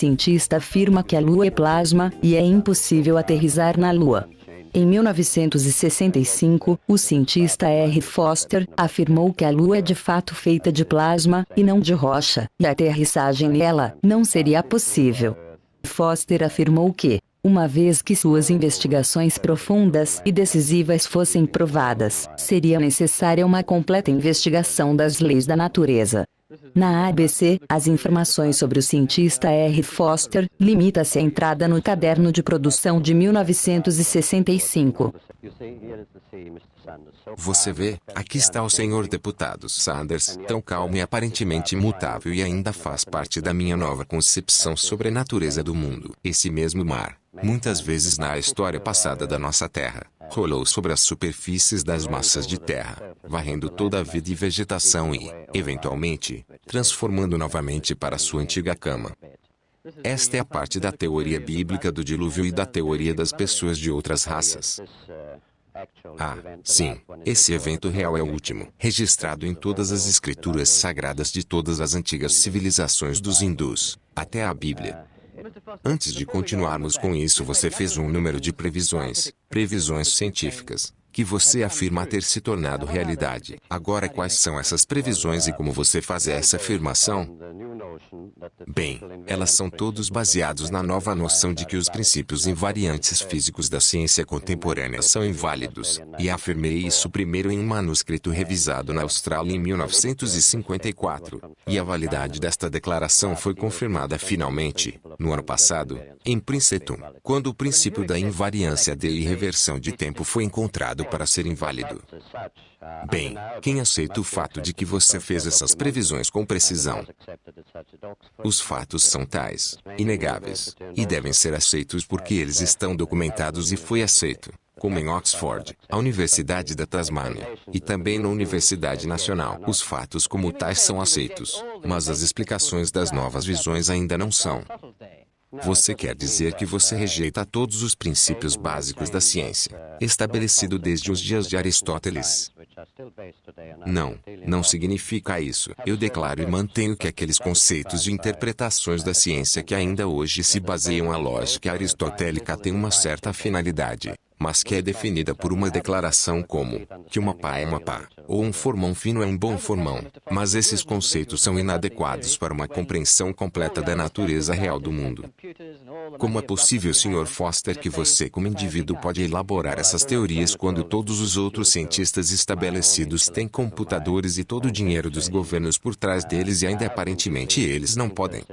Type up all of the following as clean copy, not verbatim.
cientista afirma que a Lua é plasma e é impossível aterrissar na Lua. Em 1965, o cientista R. Foster afirmou que a Lua é de fato feita de plasma e não de rocha, e a aterrissagem nela não seria possível. Foster afirmou que, uma vez que suas investigações profundas e decisivas fossem provadas, seria necessária uma completa investigação das leis da natureza. Na ABC, as informações sobre o cientista R. Foster limita-se à entrada no caderno de produção de 1965. Você vê, aqui está o senhor deputado Sanders, tão calmo e aparentemente imutável e ainda faz parte da minha nova concepção sobre a natureza do mundo. Esse mesmo mar, muitas vezes na história passada da nossa Terra, rolou sobre as superfícies das massas de terra, varrendo toda a vida e vegetação e, eventualmente, transformando novamente para sua antiga cama. Esta é a parte da teoria bíblica do dilúvio e da teoria das pessoas de outras raças. Ah, sim, esse evento real é o último, registrado em todas as escrituras sagradas de todas as antigas civilizações dos hindus, até a Bíblia. Antes de continuarmos com isso, você fez um número de previsões científicas, que você afirma ter se tornado realidade. Agora, quais são essas previsões e como você faz essa afirmação? Bem, elas são todos baseados na nova noção de que os princípios invariantes físicos da ciência contemporânea são inválidos, e afirmei isso primeiro em um manuscrito revisado na Austrália em 1954, e a validade desta declaração foi confirmada finalmente, no ano passado, em Princeton, quando o princípio da invariância de irreversão de tempo foi encontrado para ser inválido. Bem, quem aceita o fato de que você fez essas previsões com precisão? Os fatos são tais, inegáveis, e devem ser aceitos porque eles estão documentados e foi aceito, como em Oxford, a Universidade da Tasmânia, e também na Universidade Nacional. Os fatos como tais são aceitos, mas as explicações das novas visões ainda não são. Você quer dizer que você rejeita todos os princípios básicos da ciência, estabelecido desde os dias de Aristóteles? Não, não significa isso. Eu declaro e mantenho que aqueles conceitos e interpretações da ciência que ainda hoje se baseiam na lógica aristotélica têm uma certa finalidade, mas que é definida por uma declaração como que uma pá é uma pá, ou um formão fino é um bom formão, mas esses conceitos são inadequados para uma compreensão completa da natureza real do mundo. Como é possível, Sr. Foster, que você como indivíduo pode elaborar essas teorias quando todos os outros cientistas estabelecidos têm computadores e todo o dinheiro dos governos por trás deles e ainda aparentemente eles não podem?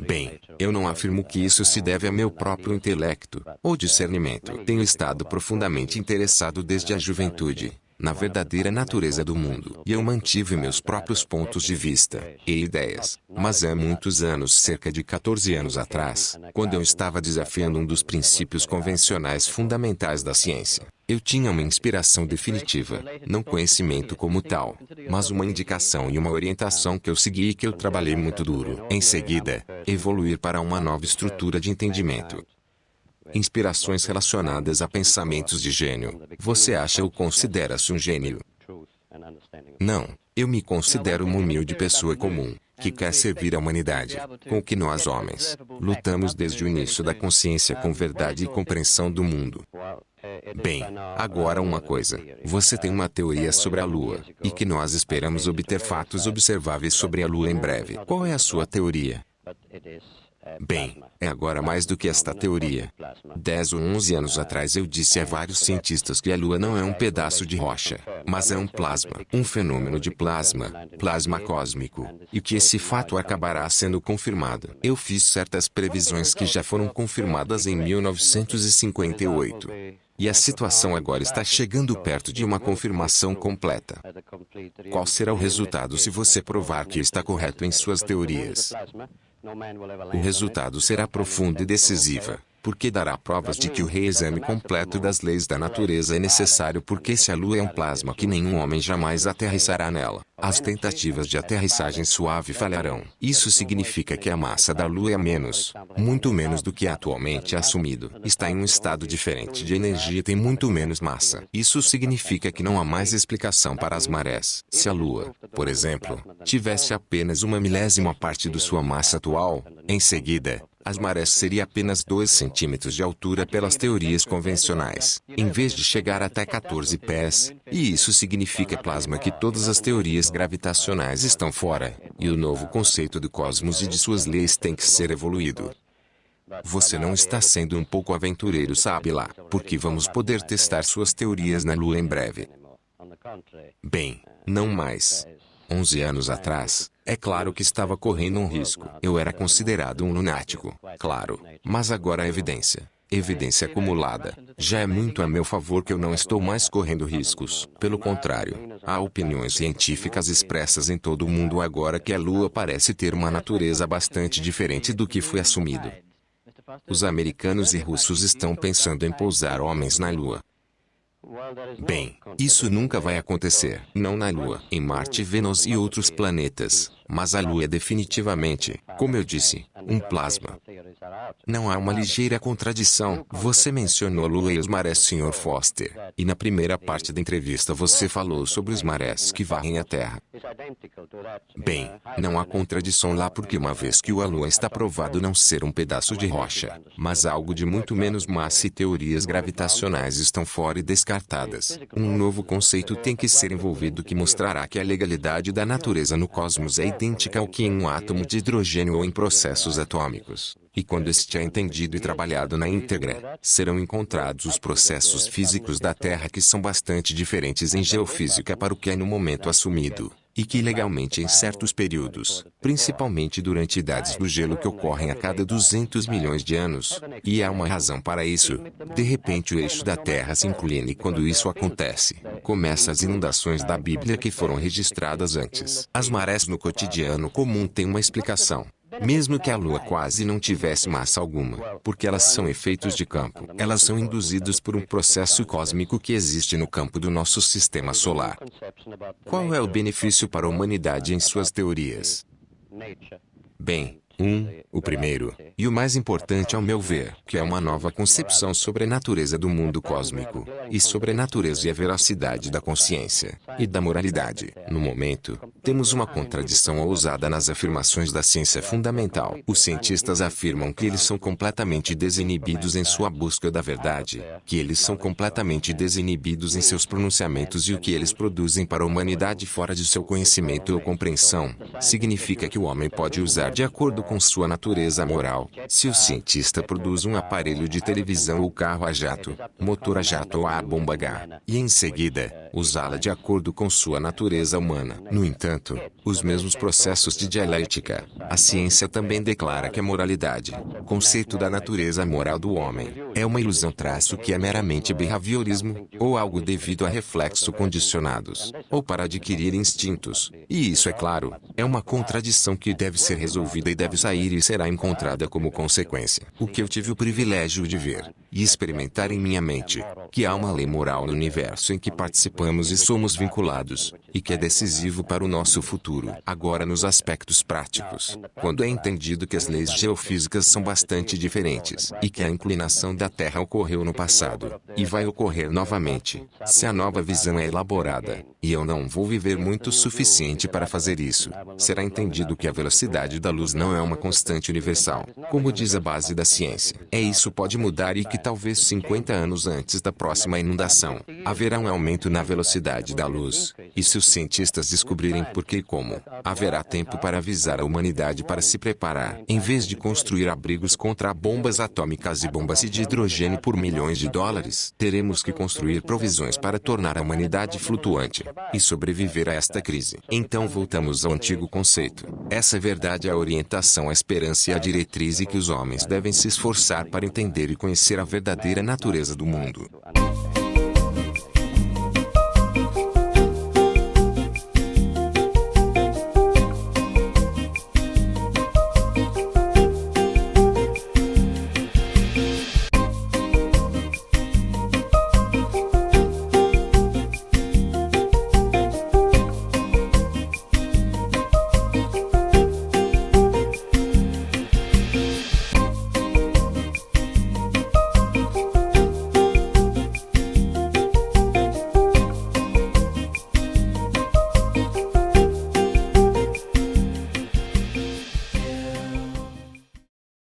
Bem, eu não afirmo que isso se deve a meu próprio intelecto ou discernimento. Tenho estado profundamente interessado desde a juventude na verdadeira natureza do mundo, e eu mantive meus próprios pontos de vista e ideias. Mas há muitos anos, cerca de 14 anos atrás, quando eu estava desafiando um dos princípios convencionais fundamentais da ciência, eu tinha uma inspiração definitiva, não conhecimento como tal, mas uma indicação e uma orientação que eu segui e que eu trabalhei muito duro. Em seguida, evoluir para uma nova estrutura de entendimento. Inspirações relacionadas a pensamentos de gênio. Você acha ou considera-se um gênio? Não, eu me considero uma humilde pessoa comum, que quer servir à humanidade, com o que nós homens lutamos desde o início da consciência com verdade e compreensão do mundo. Bem, agora uma coisa. Você tem uma teoria sobre a Lua, e que nós esperamos obter fatos observáveis sobre a Lua em breve. Qual é a sua teoria? Bem, é agora mais do que esta teoria. 10 ou 11 anos atrás eu disse a vários cientistas que a Lua não é um pedaço de rocha, mas é um plasma, um fenômeno de plasma cósmico, e que esse fato acabará sendo confirmado. Eu fiz certas previsões que já foram confirmadas em 1958. E a situação agora está chegando perto de uma confirmação completa. Qual será o resultado se você provar que está correto em suas teorias? O resultado será profundo e decisivo, porque dará provas de que o reexame completo das leis da natureza é necessário, porque se a Lua é um plasma que nenhum homem jamais aterrissará nela, As tentativas de aterrissagem suave falharão. Isso significa que a massa da Lua é menos, muito menos do que é atualmente assumido. Está em um estado diferente de energia e tem muito menos massa. Isso significa que não há mais explicação para as marés. Se a Lua, por exemplo, tivesse apenas uma milésima parte de sua massa atual, em seguida, as marés seriam apenas 2 centímetros de altura pelas teorias convencionais, em vez de chegar até 14 pés, e isso significa plasma que todas as teorias gravitacionais estão fora, e o novo conceito do cosmos e de suas leis tem que ser evoluído. Você não está sendo um pouco aventureiro, sabe lá, porque vamos poder testar suas teorias na Lua em breve. Bem, não mais. 11 anos atrás, é claro que estava correndo um risco. Eu era considerado um lunático, claro. Mas agora a evidência acumulada, já é muito a meu favor que eu não estou mais correndo riscos. Pelo contrário, há opiniões científicas expressas em todo o mundo agora que a Lua parece ter uma natureza bastante diferente do que foi assumido. Os americanos e russos estão pensando em pousar homens na Lua. Bem, isso nunca vai acontecer. Não na Lua, em Marte, Vênus e outros planetas. Mas a Lua é definitivamente, como eu disse, um plasma. Não há uma ligeira contradição. Você mencionou a Lua e os marés, Sr. Foster. E na primeira parte da entrevista você falou sobre os marés que varrem a Terra. Bem, não há contradição lá porque uma vez que a Lua está provado não ser um pedaço de rocha, mas algo de muito menos massa e teorias gravitacionais estão fora e descartadas. Um novo conceito tem que ser envolvido que mostrará que a legalidade da natureza no cosmos é idêntica ao que em um átomo de hidrogênio ou em processos atômicos. E quando este é entendido e trabalhado na íntegra, serão encontrados os processos físicos da Terra que são bastante diferentes em geofísica para o que é no momento assumido, e que legalmente em certos períodos, principalmente durante idades do gelo que ocorrem a cada 200 milhões de anos, e há uma razão para isso, de repente o eixo da Terra se inclina e quando isso acontece, começam as inundações da Bíblia que foram registradas antes. As marés no cotidiano comum têm uma explicação. Mesmo que a Lua quase não tivesse massa alguma, porque elas são efeitos de campo. Elas são induzidas por um processo cósmico que existe no campo do nosso sistema solar. Qual é o benefício para a humanidade em suas teorias? Bem, o primeiro, e o mais importante ao meu ver, que é uma nova concepção sobre a natureza do mundo cósmico, e sobre a natureza e a veracidade da consciência, e da moralidade. No momento, temos uma contradição ousada nas afirmações da ciência fundamental. Os cientistas afirmam que eles são completamente desinibidos em sua busca da verdade, que eles são completamente desinibidos em seus pronunciamentos e o que eles produzem para a humanidade fora de seu conhecimento ou compreensão, significa que o homem pode usar de acordo com sua natureza moral. Se o cientista produz um aparelho de televisão ou carro a jato, motor a jato ou a bomba H, e em seguida, usá-la de acordo com sua natureza humana. No entanto, os mesmos processos de dialética, a ciência também declara que a moralidade, conceito da natureza moral do homem, é uma ilusão traço que é meramente behaviorismo, ou algo devido a reflexos condicionados, ou para adquirir instintos. E isso, é claro, é uma contradição que deve ser resolvida e deve sair e será encontrada como consequência. O que eu tive o privilégio de ver e experimentar em minha mente, que há uma lei moral no universo em que participamos e somos vinculados, e que é decisivo para o nosso futuro. Agora nos aspectos práticos, quando é entendido que as leis geofísicas são bastante diferentes, e que a inclinação da Terra ocorreu no passado, e vai ocorrer novamente, se a nova visão é elaborada, e eu não vou viver muito o suficiente para fazer isso, será entendido que a velocidade da luz não é uma constante universal, como diz a base da ciência. Isso pode mudar e que talvez 50 anos antes da próxima inundação, haverá um aumento na velocidade da luz. E se os cientistas descobrirem por que e como, haverá tempo para avisar a humanidade para se preparar. Em vez de construir abrigos contra bombas atômicas e bombas de hidrogênio por milhões de dólares, teremos que construir provisões para tornar a humanidade flutuante e sobreviver a esta crise. Então voltamos ao antigo conceito. Essa verdade é a orientação, a esperança e a diretriz e que os homens devem se esforçar para entender e conhecer a verdadeira natureza do mundo.